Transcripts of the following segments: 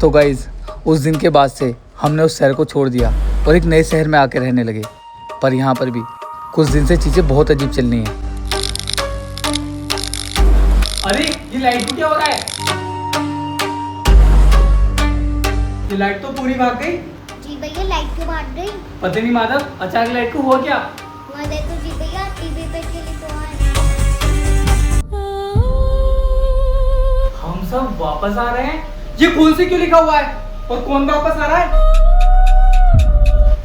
तो गाइज उस दिन के बाद से हमने उस शहर को छोड़ दिया और एक नए शहर में आके रहने लगे। पर यहाँ पर भी कुछ दिन से चीज़ें बहुत अजीब चल रही हैं। अरे ये लाइट को क्या हो रहा है? ये लाइट तो पूरी भाग गई। जी भैया लाइट क्यों भाग गई? पता नहीं माधव, अचानक लाइट को हुआ क्या? वहाँ देखो जी भैया टीवी पे के लिखा है। हम सब वापस आ रहे हैं। ये कौन से क्यों लिखा हुआ है और कौन वापस आ रहा है?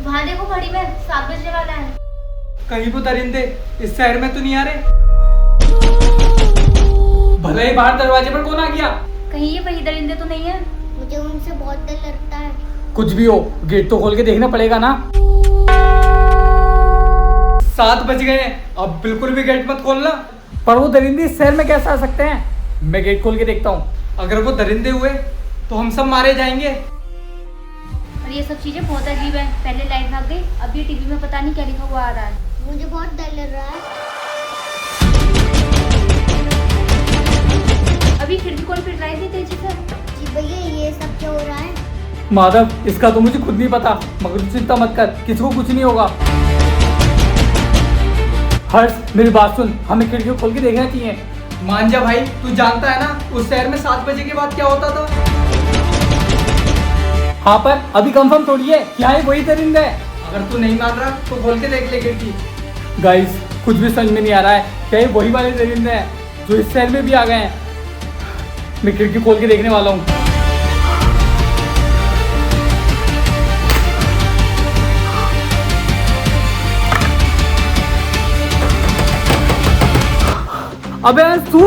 वहाँ देखो घड़ी में 7 बजने वाला है। कहीं वो दरिंदे इस शहर में तो नहीं आ रहे? भले ही बाहर दरवाजे पर कौन आ गया? कहीं ये वही दरिंदे तो नहीं है? मुझे उनसे बहुत डर लगता है। कुछ भी हो, गेट तो खोल के देखना पड़ेगा ना। 7 बज गए हैं, अब बिल्कुल भी गेट मत खोलना। पर वो दरिंदे इस शहर में कैसे आ सकते हैं? मैं गेट खोल के देखता हूँ। अगर वो दरिंदे हुए तो हम सब मारे जाएंगे। और ये सब चीजें बहुत अजीब है। पहले लाइट भाग गई, अब ये टीवी में पता नहीं क्या लिखा हुआ आ रहा है। मुझे बहुत डर लग रहा है। अभी खिड़की कौन फिर रहा है तेजी से? जी भैया ये सब क्या हो रहा है? माधव, इसका तो मुझे खुद नहीं पता, मगर तू चिंता मत कर, किसी को कुछ नहीं होगा। हर्ष मेरी बात सुन, हमें खिड़की खोल के देखना चाहिए। मान जा भाई, तू जानता है ना उस शहर में 7 बजे के बाद क्या होता था। हाँ पर अभी कंफर्म थोड़ी है क्या है वही दरिंदा है। अगर तू नहीं मान रहा तो खोल के देख ले खिड़की। गाइस कुछ भी समझ में नहीं आ रहा है, क्या ये वही वाले दरिंदे हैं जो इस शहर में भी आ गए हैं? मैं खिड़की खोल के देखने वाला हूँ। अबे तू?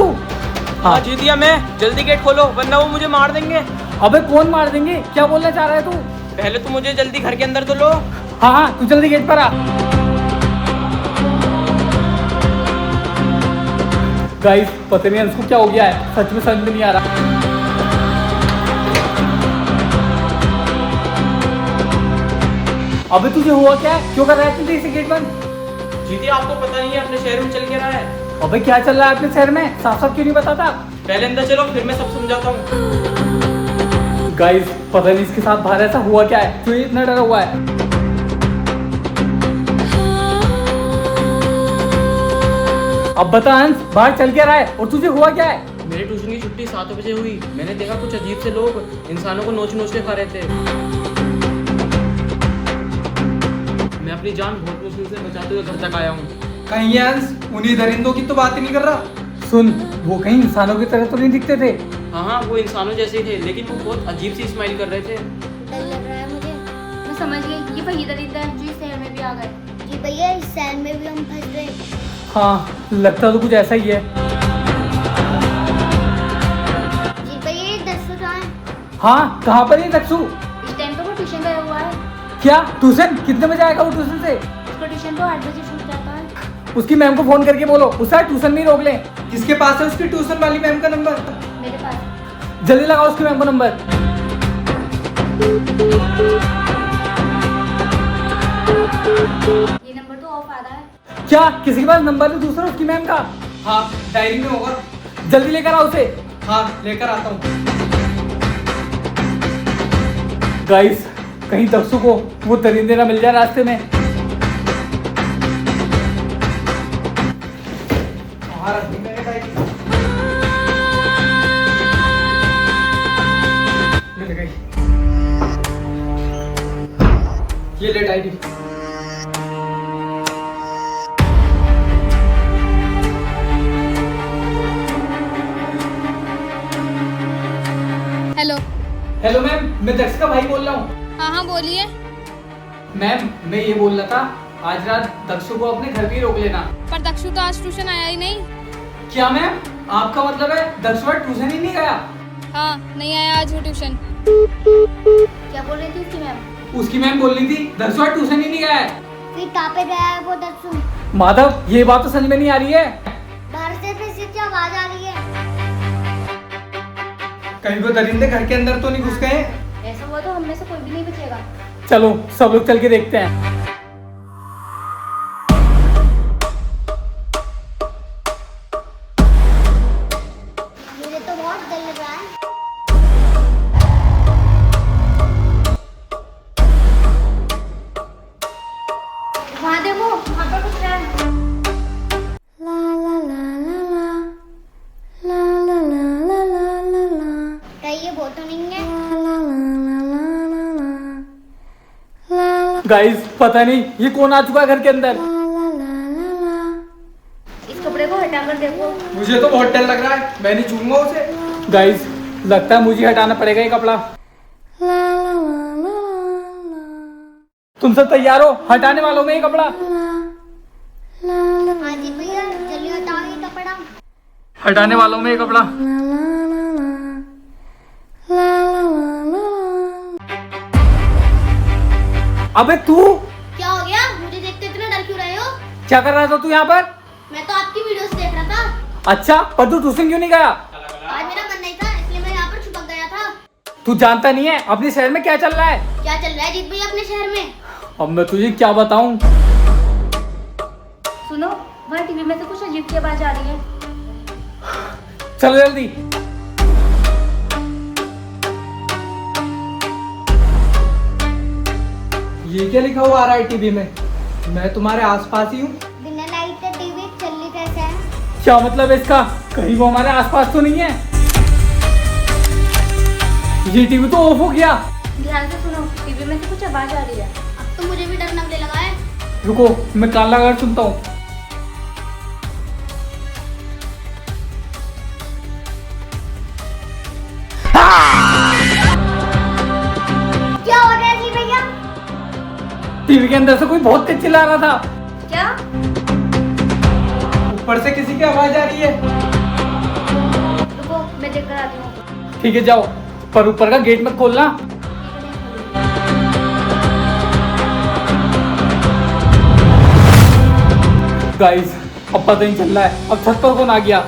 हाँ जीत गया मैं। जल्दी गेट खोलो वरना वो मुझे मार देंगे। अबे कौन मार देंगे? क्या बोलना चाह रहा है तू? पहले तो मुझे जल्दी घर के अंदर तो लो। हाँ हाँ तू जल्दी गेट पर आ। गाइस पता नहीं उसको क्या हो गया है, सच में समझ में नहीं आ रहा। अबे तुझे हुआ क्या है? क्यों कर रहा है तू इसे गेट बंद? जीती आपको पता नहीं है अपने शहर में चल के रहा है। अबे क्या चल रहा है अपने शहर में? साफ साफ क्यों नहीं बताता? पहले अंदर चलो फिर मैं सब समझाता हूँ। गाइस पता नहीं इसके साथ बाहर ऐसा हुआ क्या है, क्यों इतना डरा हुआ है? अब बता हंस, बाहर चल क्या रहा है और तुझे हुआ क्या है? मेरी ट्यूशन की छुट्टी 7 बजे हुई। मैंने देखा कुछ अजीब से लोग इंसानों को नोच नोच के खा रहे थे। मैं अपनी जान बहुत मुश्किल से बचाते हुए घर तक आया हूँ। कहीं हंस उन्हीं दरिंदों की तो बात ही नहीं कर रहा। सुन, वो कहीं इंसानों की तरह तो नहीं दिखते थे? हाँ वो इंसानों जैसे ही थे, लेकिन वो बहुत अजीब सी स्माइल कर रहे थे। डर लग रहा है मुझे। मैं समझ गई, ये वही दरिंदा है जो इस शहर में भी आ गए। जी भैया इस शहर में भी हम फंस गए। हाँ लगता तो कुछ ऐसा ही है। जी भैया ये दरसू कहाँ है? हाँ कहाँ पर है दक्षु? इस टाइम तो वो ट्यूशन गया हुआ है। क्या ट्यूशन? कितने बजे आएगा वो ट्यूशन से? उसका ट्यूशन तो 8 बजे छूट जाता है। उसकी मैम को फोन करके बोलो उसका ट्यूशन नहीं रोक ले। किसके पास है उसकी ट्यूशन वाली मैम का नंबर? मेरे पास। जल्दी लगाओ उसकी मैम का नंबर। ये नंबर तो ऑफ आ रहा है। क्या किसी के पास नंबर है दूसरा उसकी मैम का? हाँ डायरी में होगा। जल्दी लेकर आओ उसे। हाँ लेकर आता हूँ। गाइस कहीं दक्षु को वो दरिंदे ना मिल जाए रास्ते में। मिल गई। ये ले डायरी। हेलो। हेलो मैम, मैं दक्ष का भाई बोल रहा हूँ। हाँ हाँ बोलिए। मैम मैं ये बोल रहा था आज रात दक्षु को अपने घर भी रोक लेना। पर दक्षु तो आज ट्यूशन आया ही नहीं। क्या मैम, आपका मतलब है दक्षु आज ट्यूशन ही नहीं गया? हाँ नहीं आया आज वो ट्यूशन। क्या बोल रही थी उसकी मैम? उसकी मैम बोल रही थी दक्षु आज ट्यूशन ही नहीं गया है। फिर कहाँ पे गया है वो दरसू? माधव ये बात तो समझ में नहीं आ रही है। बाहर से फिर से क्या आवाज आ रही है? कहीं वो दरिंदे घर के अंदर तो नहीं घुस गए? ऐसा हुआ तो हम में से कोई भी नहीं बचेगा। चलो सब लोग चल के देखते हैं। मुझे तो बहुत डर लग रहा है। करेंगे। गाइस पता नहीं ये कौन आ चुका है घर के अंदर। इस कपड़े को हटाकर देखो। मुझे तो बहुत डर लग रहा है, मैं नहीं छूंगा उसे। गाइस लगता है मुझे हटाना पड़ेगा ये कपड़ा। तुम सब तैयार हो? हटाने वालों में ये कपड़ा। हाँ जी भैया, जल्दी हटाओ ये कपड़ा। हटाने वालों में ये कपड़ा। अबे तू क्या हो गया? मुझे देखते इतना डर क्यों रहे हो? क्या कर रहा था तू यहाँ पर? मैं तो आपकी वीडियोस देख रहा था। अच्छा, पर तू ट्यूशन क्यों नहीं गया? आज मेरा मन नहीं था, इसलिए मैं यहाँ पर छुपक गया था। तू जानता नहीं है अपने शहर में क्या चल रहा है? क्या चल रहा है जीत भैया अपने शहर में? अब मैं तुझे क्या बताऊं? सुनो, वहाँ टीवी में से कुछ अजीब की आवाज आ रही है। चलो जल्दी। ये क्या लिखा हुआ आ रहा है टीवी में? मैं तुम्हारे आसपास ही हूँ। बिना लाइट के टीवी चलनी कैसे है? क्या मतलब है इसका? कहीं वो हमारे आसपास तो नहीं है? ये टीवी तो ऑफ हो गया। ध्यान से सुनो, टीवी में से कुछ आवाज आ रही है। अब तो मुझे भी डर लगने लगा है। रुको, मैं कान लगा कर सुनता हूँ। क्या हो रहा है जी भैया? टीवी के अंदर से कोई बहुत तेज चिल्ला रहा था। क्या? ऊपर से किसी की आवाज आ रही है। रुको, मैं देख कर आती हूँ। ठीक है जाओ, पर ऊपर का गेट मत खोलना। गाइस अब पता नहीं चल रहा है अब छत पर कौन आ गया।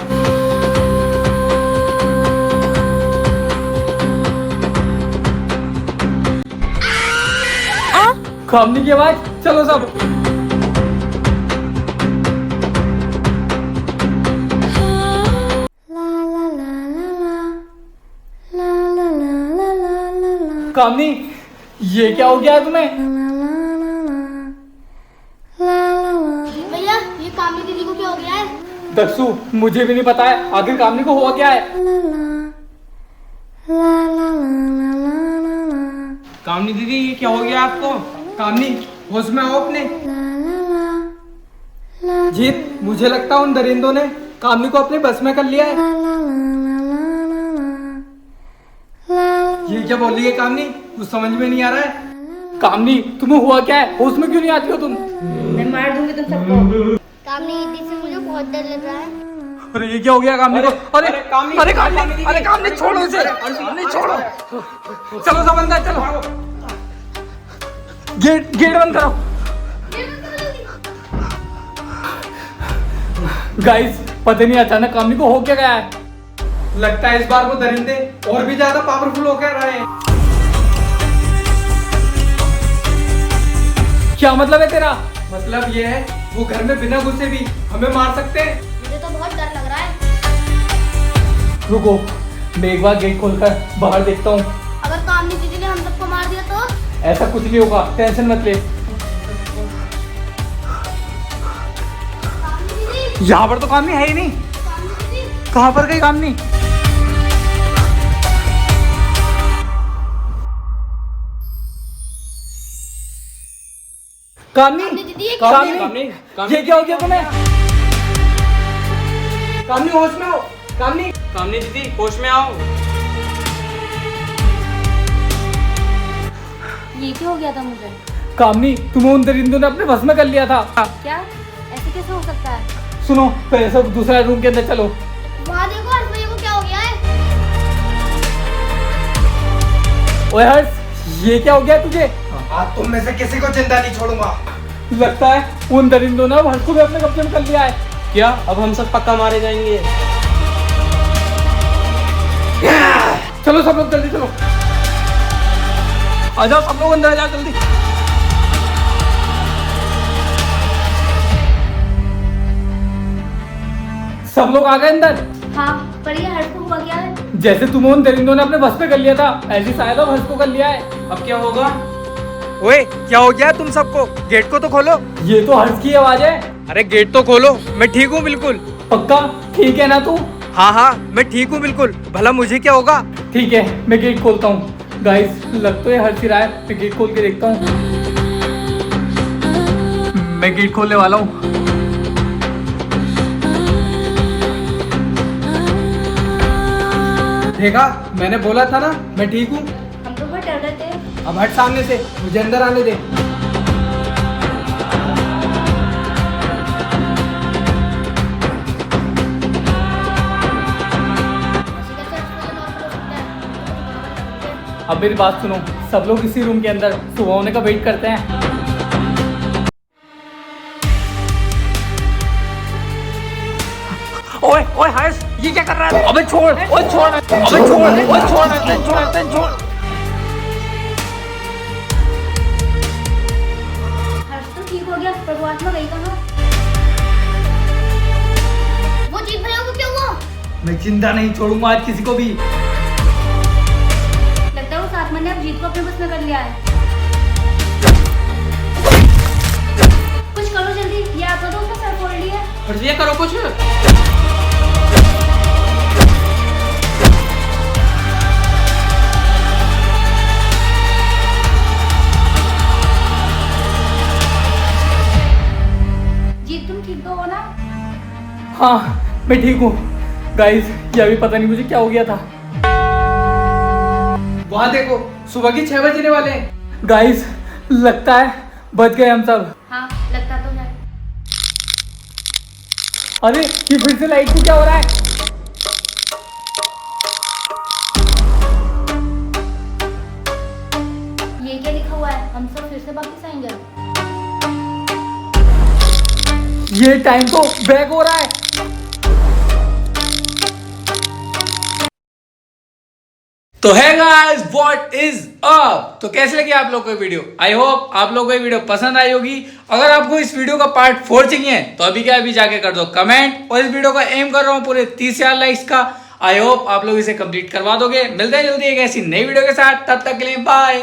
खामनी की आवाज। चलो सब। कामनी, ये क्या हो गया है तुम्हें? भैया, ये कामनी दीदी को क्या हो गया है? दक्षु, मुझे भी नहीं पता है आखिर कामनी को हुआ क्या है। कामनी दीदी, ये क्या हो गया आपको? कामनी, होश में आओ अपने। जीत, मुझे लगता है उन दरिंदों ने कामनी को अपने बस में कर लिया है। ये क्या बोल रही है कामनी? कुछ समझ में नहीं आ रहा है। कामनी, तुम्हें हुआ क्या है? होश में क्यों नहीं आती हो तुम? मैं मार दूंगी तुम सबको। कामनी दीदी से मुझे बहुत डर लग रहा है। अरे ये क्या हो गया कामनी को? अरे कामनी, अरे कामनी, अरे कामनी छोड़ो इसे। कामनी छोड़ो। चलो सब अंदर चलो। गेट बंद करो। गाइस पता नहीं अचानक कामनी को हो क्या गया है। लगता है इस बार वो दरिंदे और भी ज्यादा पावरफुल हो कर रहे हैं। क्या मतलब है तेरा? मतलब ये है वो घर में बिना घुसे भी हमें मार सकते हैं। मुझे तो बहुत डर लग रहा है। रुको, मैं एक बार गेट खोलकर बाहर देखता हूँ। अगर कामनी दीदी ने हम सबको मार दिया तो? ऐसा कुछ नहीं होगा, टेंशन मत ले। कामनी दीदी, यहाँ पर तो कामनी है ही नहीं। कामनी दीदी, कहाँ पर गई कामनी? कामनी, कामनी दीदी, ये कामनी, कामनी, ये क्या हो गया तुम्हें? कामनी होश में हो। कामनी, कामनी दीदी, होश में आओ। ये क्या हो गया था मुझे? कामनी, तुम्हें उन दरिंदों ने अपने बस में कर लिया था। क्या? ऐसे कैसे हो सकता है? सुनो, पहले सब दूसरा रूम के अंदर चलो। वहाँ देखो, हर्ष भैया को क्या हो गया है? ओए हर्ष, ये क्या हो गया तुझे? आज तुम में से किसी को जिंदा नहीं छोड़ूंगा। लगता है उन दरिंदों ने हर्ष को भी अपने कब्जे में कर लिया है। क्या अब हम सब पक्का मारे जाएंगे? चलो सब लोग जल्दी चलो। आ जाओ सब लोग अंदर आ जाओ जल्दी। सब लोग आ गए अंदर। हाँ, पर ये हर्ष को हुआ क्या है? जैसे तुम्हें उन दरिंदों ने अपने बस पे कर लिया था, ऐसे शायद अब हर्ष को कर लिया है। अब क्या होगा? ओए, क्या हो गया तुम सबको? गेट को तो खोलो। ये तो हर्ष की आवाज है। अरे गेट तो खोलो, मैं ठीक हूँ बिल्कुल। पक्का ठीक है ना तू? हाँ हाँ, मैं ठीक हूँ बिल्कुल। भला मुझे क्या होगा? ठीक है, मैं गेट खोलता हूँ। गाइस लग तो ये हर्षी रहा है, मैं गेट खोल के देखता हूँ। मैं गेट खोलने वाला हूँ। देखा, मैंने बोला था ना मैं ठीक हूँ। हम तो बहुत डर रहे थे। अब हट सामने से, मुझे अंदर आने दे। ऐसे कैसे एक्सप्लोजन और हो सकता है? अब मेरी बात सुनो, सब लोग इसी रूम के अंदर सुबह होने का वेट करते हैं। ओए ओए हर्ष, ये क्या कर रहा है? अबे छोड़, ओए छोड़, अबे छोड़, ओए छोड़। हर्ष तो ठीक हो गया, पर वो आत्मा गई कहाँ? वो जीत भैया को क्या हुआ? मैं जिंदा नहीं छोड़ूंगा आज किसी को भी। लगता है उस आत्मा ने अब जीत को अपने बस में कर लिया है। कुछ करो जल्दी, ये आत्मा तो उसका सर फोड़ लिया है। हर्ष भैया करो कुछ। जीत तुम ठीक तो हो ना? हाँ मैं ठीक हूँ। गाइस ये अभी पता नहीं मुझे क्या हो गया था। वहां देखो, सुबह के 6 बजने वाले हैं। गाइस लगता है बच गए हम सब। हाँ लगता तो है। अरे ये फिर से लाइट को क्या हो रहा है? ये क्या लिखा हुआ है? हम सब फिर से वापस आएंगे। ये टाइम तो बैक हो रहा है। तो है गाइस, व्हाट इज अप। तो कैसे लगी आप लोग को वीडियो? आई होप आप लोगों को ये वीडियो पसंद आई होगी। अगर आपको इस वीडियो का पार्ट 4 चाहिए तो अभी क्या अभी जाके कर दो कमेंट। और इस वीडियो का एम कर रहा हूँ पूरे 30,000 लाइक्स का। आई होप आप लोग इसे कंप्लीट करवा दोगे। मिलते हैं जल्दी एक ऐसी नई वीडियो के साथ, तब तक के लिए बाय।